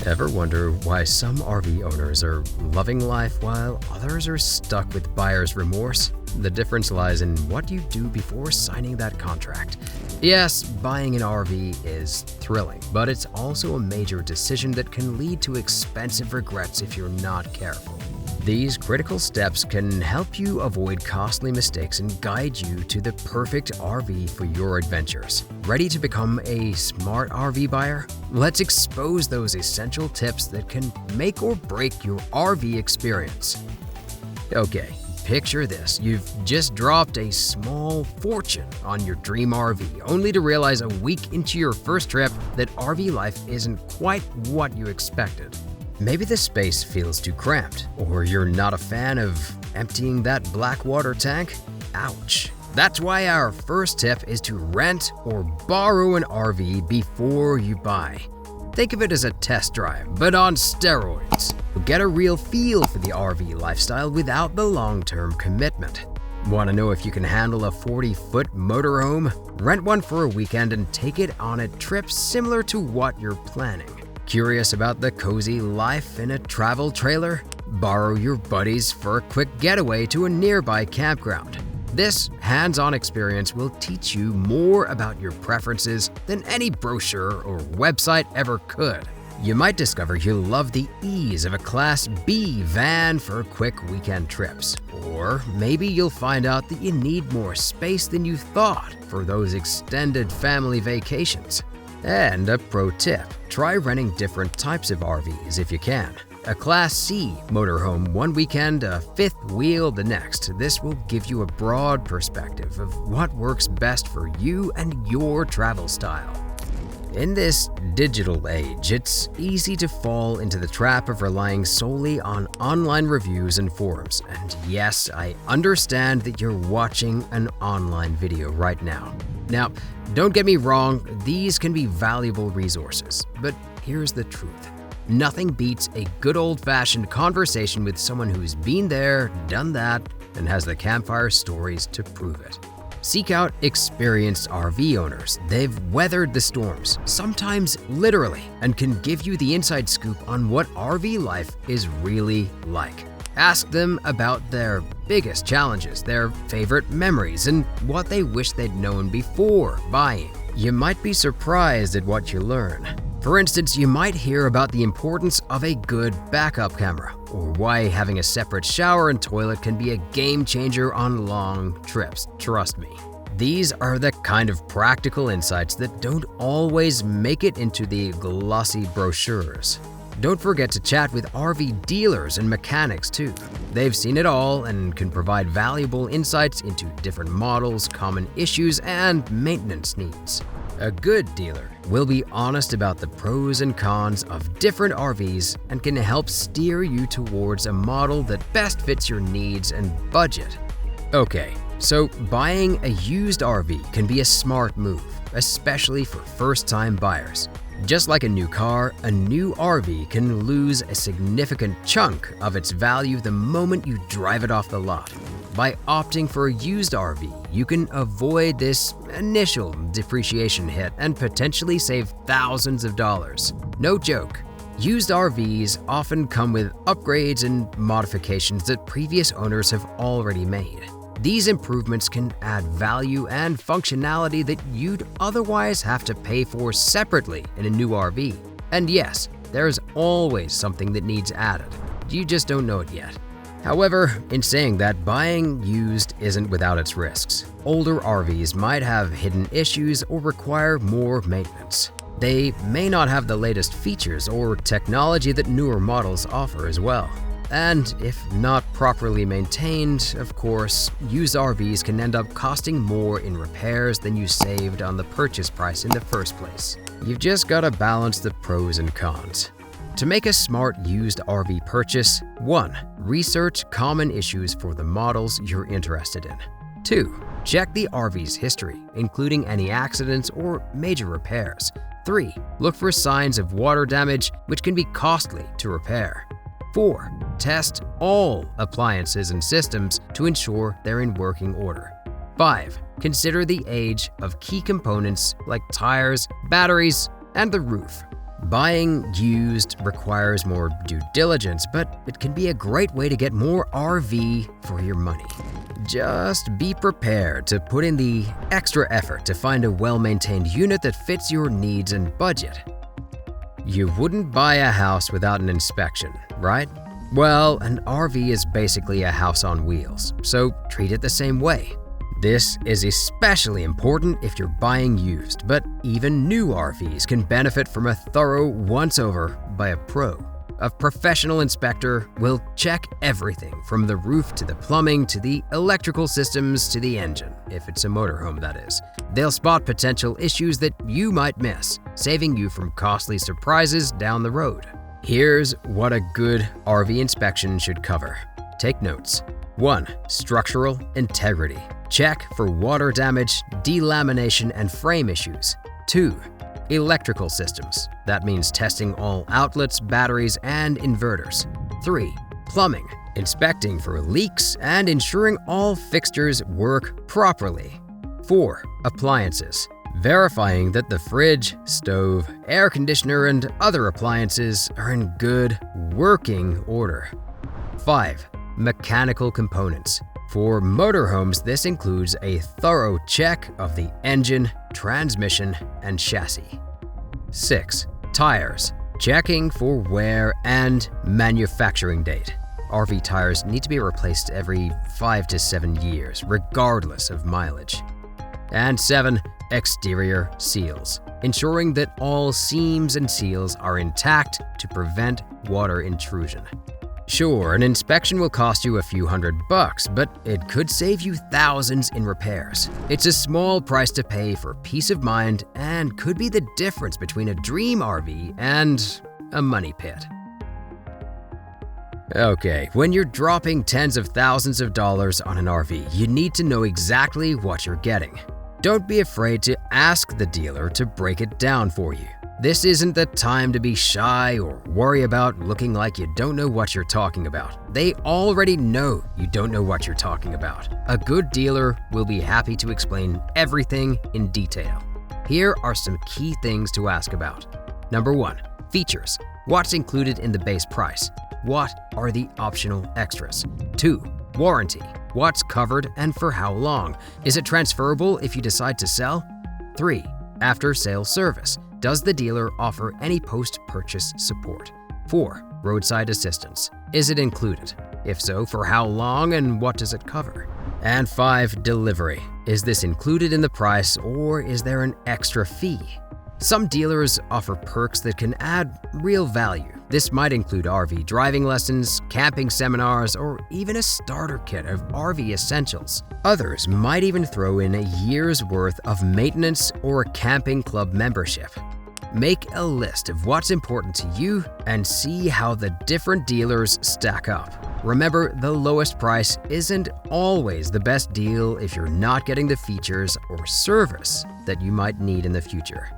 Ever wonder why some RV owners are loving life while others are stuck with buyer's remorse? The difference lies in what you do before signing that contract. Yes, buying an RV is thrilling, but it's also a major decision that can lead to expensive regrets if you're not careful. These critical steps can help you avoid costly mistakes and guide you to the perfect RV for your adventures. Ready to become a smart RV buyer? Let's expose those essential tips that can make or break your RV experience. Okay, picture this. You've just dropped a small fortune on your dream RV, only to realize a week into your first trip that RV life isn't quite what you expected. Maybe the space feels too cramped, or you're not a fan of emptying that black water tank. Ouch. That's why our first tip is to rent or borrow an RV before you buy. Think of it as a test drive, but on steroids. Get a real feel for the RV lifestyle without the long-term commitment. Want to know if you can handle a 40-foot motorhome? Rent one for a weekend and take it on a trip similar to what you're planning. Curious about the cozy life in a travel trailer? Borrow your buddies for a quick getaway to a nearby campground. This hands-on experience will teach you more about your preferences than any brochure or website ever could. You might discover you love the ease of a Class B van for quick weekend trips. Or maybe you'll find out that you need more space than you thought for those extended family vacations. And a pro tip, try renting different types of RVs if you can. A Class C motorhome one weekend, a fifth wheel the next. This will give you a broad perspective of what works best for you and your travel style. In this digital age, it's easy to fall into the trap of relying solely on online reviews and forums. And yes, I understand that you're watching an online video right now. Now, don't get me wrong, these can be valuable resources, but here's the truth. Nothing beats a good old-fashioned conversation with someone who's been there, done that, and has the campfire stories to prove it. Seek out experienced RV owners. They've weathered the storms, sometimes literally, and can give you the inside scoop on what RV life is really like. Ask them about their biggest challenges, their favorite memories, and what they wish they'd known before buying. You might be surprised at what you learn. For instance, you might hear about the importance of a good backup camera, or why having a separate shower and toilet can be a game changer on long trips. Trust me. These are the kind of practical insights that don't always make it into the glossy brochures. Don't forget to chat with RV dealers and mechanics too. They've seen it all and can provide valuable insights into different models, common issues, and maintenance needs. A good dealer will be honest about the pros and cons of different RVs and can help steer you towards a model that best fits your needs and budget. Okay, so buying a used RV can be a smart move, especially for first-time buyers. Just like a new car, a new RV can lose a significant chunk of its value the moment you drive it off the lot. By opting for a used RV, you can avoid this initial depreciation hit and potentially save thousands of dollars. No joke. Used RVs often come with upgrades and modifications that previous owners have already made. These improvements can add value and functionality that you'd otherwise have to pay for separately in a new RV. And yes, there's always something that needs added. You just don't know it yet. However, in saying that, buying used isn't without its risks. Older RVs might have hidden issues or require more maintenance. They may not have the latest features or technology that newer models offer as well. And if not properly maintained, of course, used RVs can end up costing more in repairs than you saved on the purchase price in the first place. You've just got to balance the pros and cons. To make a smart used RV purchase, 1. Research common issues for the models you're interested in. 2. Check the RV's history, including any accidents or major repairs. 3. Look for signs of water damage, which can be costly to repair. 4. Test all appliances and systems to ensure they're in working order. 5. Consider the age of key components like tires, batteries, and the roof. Buying used requires more due diligence, but it can be a great way to get more RV for your money. Just be prepared to put in the extra effort to find a well-maintained unit that fits your needs and budget. You wouldn't buy a house without an inspection, right? Well, an RV is basically a house on wheels, so treat it the same way. This is especially important if you're buying used, but even new RVs can benefit from a thorough once-over by a pro. A professional inspector will check everything from the roof to the plumbing to the electrical systems to the engine, if it's a motorhome that is. They'll spot potential issues that you might miss, saving you from costly surprises down the road. Here's what a good RV inspection should cover. Take notes. 1. Structural integrity. Check for water damage, delamination, and frame issues. 2. Electrical systems. That means testing all outlets, batteries, and inverters. 3. Plumbing. Inspecting for leaks and ensuring all fixtures work properly. 4. Appliances. Verifying that the fridge, stove, air conditioner, and other appliances are in good working order. 5. Mechanical components. For motorhomes, this includes a thorough check of the engine, transmission, and chassis. 6. Tires. Checking for wear and manufacturing date. RV tires need to be replaced every 5 to 7 years, regardless of mileage. And 7. Exterior seals. Ensuring that all seams and seals are intact to prevent water intrusion. Sure, an inspection will cost you a few $100, but it could save you thousands in repairs. It's a small price to pay for peace of mind and could be the difference between a dream RV and a money pit. Okay, when you're dropping tens of thousands of dollars on an RV, you need to know exactly what you're getting. Don't be afraid to ask the dealer to break it down for you. This isn't the time to be shy or worry about looking like you don't know what you're talking about. They already know you don't know what you're talking about. A good dealer will be happy to explain everything in detail. Here are some key things to ask about. Number 1. Features. What's included in the base price? What are the optional extras? 2. Warranty. What's covered and for how long? Is it transferable if you decide to sell? 3. After-sale service. Does the dealer offer any post-purchase support? 4. Roadside assistance. Is it included? If so, for how long and what does it cover? And 5. Delivery. Is this included in the price or is there an extra fee? Some dealers offer perks that can add real value. This might include RV driving lessons, camping seminars, or even a starter kit of RV essentials. Others might even throw in a year's worth of maintenance or a camping club membership. Make a list of what's important to you and see how the different dealers stack up. Remember, the lowest price isn't always the best deal if you're not getting the features or service that you might need in the future.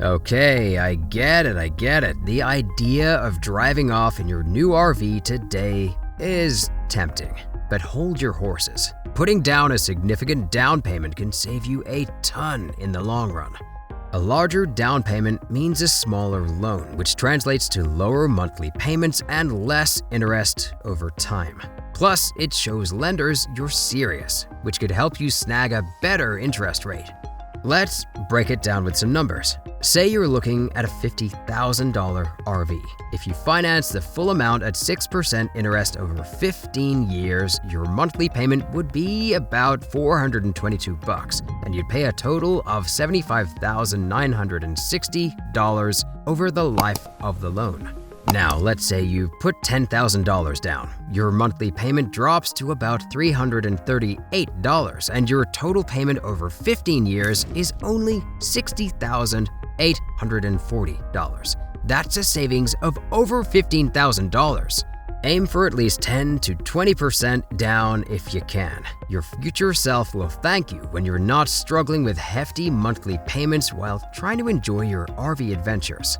Okay, I get it. The idea of driving off in your new RV today is tempting, but hold your horses. Putting down a significant down payment can save you a ton in the long run. A larger down payment means a smaller loan, which translates to lower monthly payments and less interest over time. Plus, it shows lenders you're serious, which could help you snag a better interest rate. Let's break it down with some numbers. Say you're looking at a $50,000 RV. If you finance the full amount at 6% interest over 15 years, your monthly payment would be about $422, and you'd pay a total of $75,960 over the life of the loan. Now, let's say you put $10,000 down. Your monthly payment drops to about $338, and your total payment over 15 years is only $60,840. That's a savings of over $15,000. Aim for at least 10 to 20% down if you can. Your future self will thank you when you're not struggling with hefty monthly payments while trying to enjoy your RV adventures.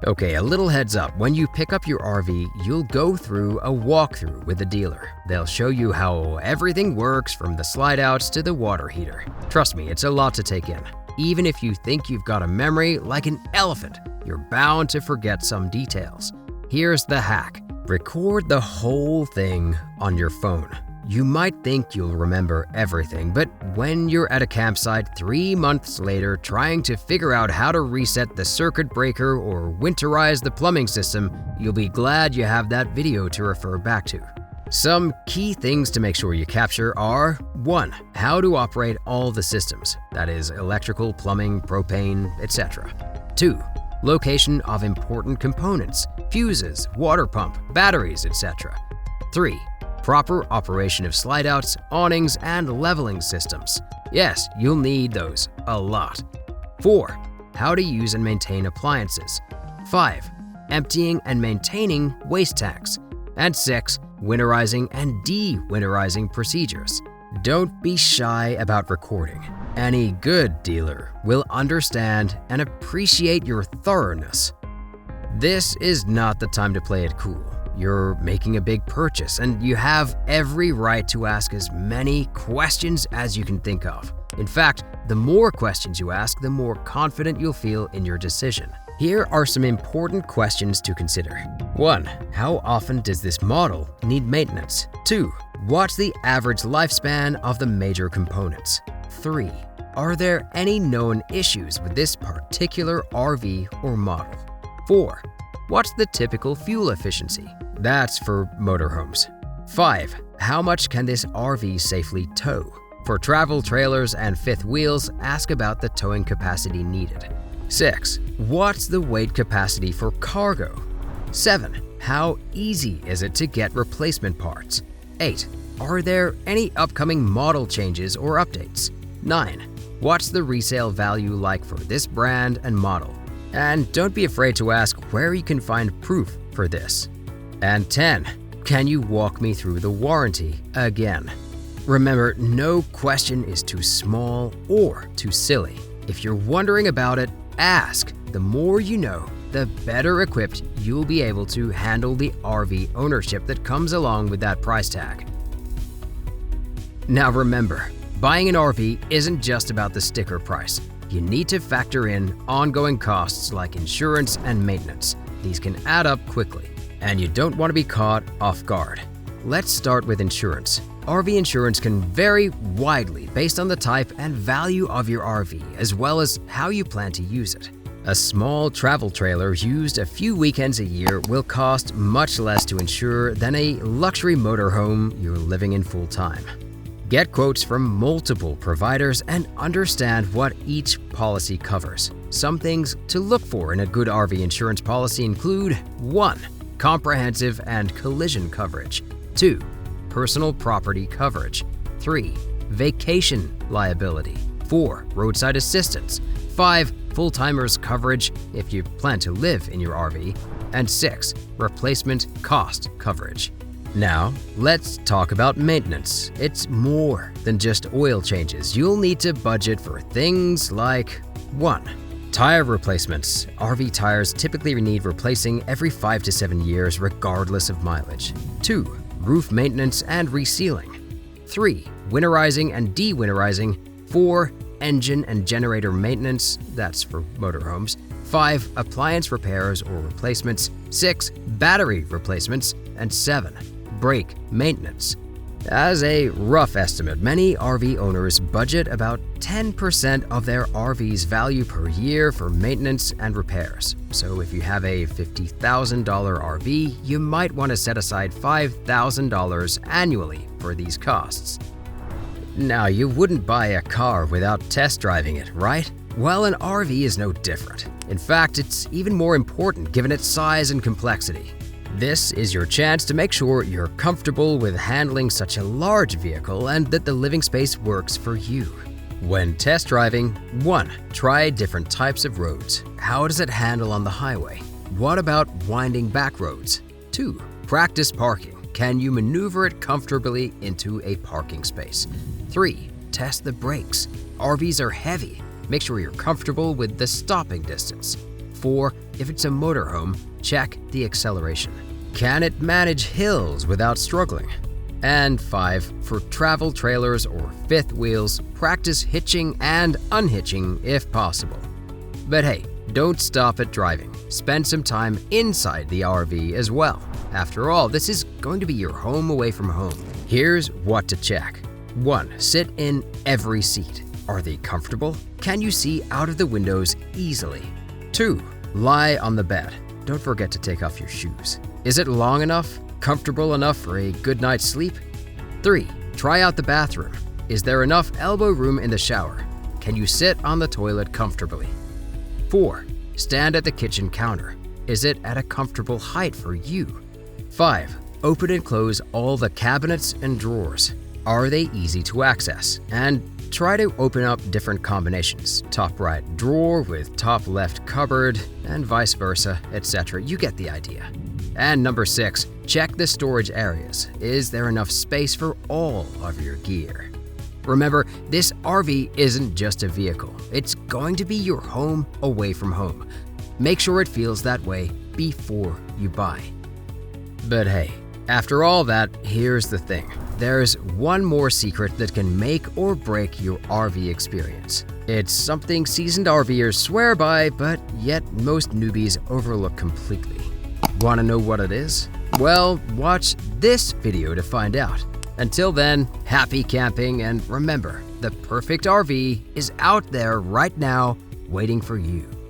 Okay, a little heads up, when you pick up your RV, you'll go through a walkthrough with the dealer. They'll show you how everything works from the slide outs to the water heater. Trust me, it's a lot to take in. Even if you think you've got a memory like an elephant, you're bound to forget some details. Here's the hack. Record the whole thing on your phone. You might think you'll remember everything, but when you're at a campsite 3 months later trying to figure out how to reset the circuit breaker or winterize the plumbing system, you'll be glad you have that video to refer back to. Some key things to make sure you capture are 1. How to operate all the systems, that is electrical, plumbing, propane, etc. 2. Location of important components, fuses, water pump, batteries, etc. 3. Proper operation of slide-outs, awnings, and leveling systems. Yes, you'll need those a lot. 4. How to use and maintain appliances. 5. Emptying and maintaining waste tanks. And 6. Winterizing and de-winterizing procedures. Don't be shy about recording. Any good dealer will understand and appreciate your thoroughness. This is not the time to play it cool. You're making a big purchase, and you have every right to ask as many questions as you can think of. In fact, the more questions you ask, the more confident you'll feel in your decision. Here are some important questions to consider. 1. How often does this model need maintenance? 2. What's the average lifespan of the major components? 3. Are there any known issues with this particular RV or model? 4. What's the typical fuel efficiency? That's for motorhomes. 5. How much can this RV safely tow? For travel trailers and fifth wheels, ask about the towing capacity needed. 6. What's the weight capacity for cargo? 7. How easy is it to get replacement parts? 8. Are there any upcoming model changes or updates? 9. What's the resale value like for this brand and model? And don't be afraid to ask where you can find proof for this. And 10. Can you walk me through the warranty again? Remember, no question is too small or too silly. If you're wondering about it, ask. The more you know, the better equipped you'll be able to handle the RV ownership that comes along with that price tag. Now remember, buying an RV isn't just about the sticker price. You need to factor in ongoing costs like insurance and maintenance. These can add up quickly, and you don't want to be caught off guard. Let's start with insurance. RV insurance can vary widely based on the type and value of your RV, as well as how you plan to use it. A small travel trailer used a few weekends a year will cost much less to insure than a luxury motorhome you're living in full-time. Get quotes from multiple providers and understand what each policy covers. Some things to look for in a good RV insurance policy include 1. Comprehensive and collision coverage. 2. Personal property coverage. 3. Vacation liability. 4. Roadside assistance. 5. Full-timers coverage if you plan to live in your RV. And 6. Replacement cost coverage. Now, let's talk about maintenance. It's more than just oil changes. You'll need to budget for things like 1. Tire replacements. RV tires typically need replacing every 5 to 7 years regardless of mileage. 2. Roof maintenance and resealing. 3. Winterizing and de-winterizing. 4. Engine and generator maintenance, that's for motorhomes. 5. Appliance repairs or replacements. 6. Battery replacements. And 7. Brake maintenance. As a rough estimate, many RV owners budget about 10% of their RV's value per year for maintenance and repairs. So if you have a $50,000 RV, you might want to set aside $5,000 annually for these costs. Now, you wouldn't buy a car without test driving it, right? Well, an RV is no different. In fact, it's even more important given its size and complexity. This is your chance to make sure you're comfortable with handling such a large vehicle and that the living space works for you. When test driving, 1. Try different types of roads. How does it handle on the highway? What about winding back roads? 2. Practice parking. Can you maneuver it comfortably into a parking space? 3. Test the brakes. RVs are heavy. Make sure you're comfortable with the stopping distance. 4. If it's a motorhome, check the acceleration. Can it manage hills without struggling? And 5. For travel trailers or fifth wheels, practice hitching and unhitching if possible. But hey, don't stop at driving. Spend some time inside the RV as well. After all, this is going to be your home away from home. Here's what to check. 1. Sit in every seat. Are they comfortable? Can you see out of the windows easily? 2. Lie on the bed. Don't forget to take off your shoes. Is it long enough? Comfortable enough for a good night's sleep? 3. Try out the bathroom. Is there enough elbow room in the shower? Can you sit on the toilet comfortably? 4. Stand at the kitchen counter. Is it at a comfortable height for you? 5. Open and close all the cabinets and drawers. Are they easy to access? And try to open up different combinations. Top right drawer with top left cupboard, and vice versa, etc. You get the idea. And number 6, check the storage areas. Is there enough space for all of your gear? Remember, this RV isn't just a vehicle. It's going to be your home away from home. Make sure it feels that way before you buy. But hey, after all that, here's the thing. There's one more secret that can make or break your RV experience. It's something seasoned RVers swear by, but yet most newbies overlook completely. Want to know what it is? Well, watch this video to find out. Until then, happy camping, and remember, the perfect RV is out there right now waiting for you.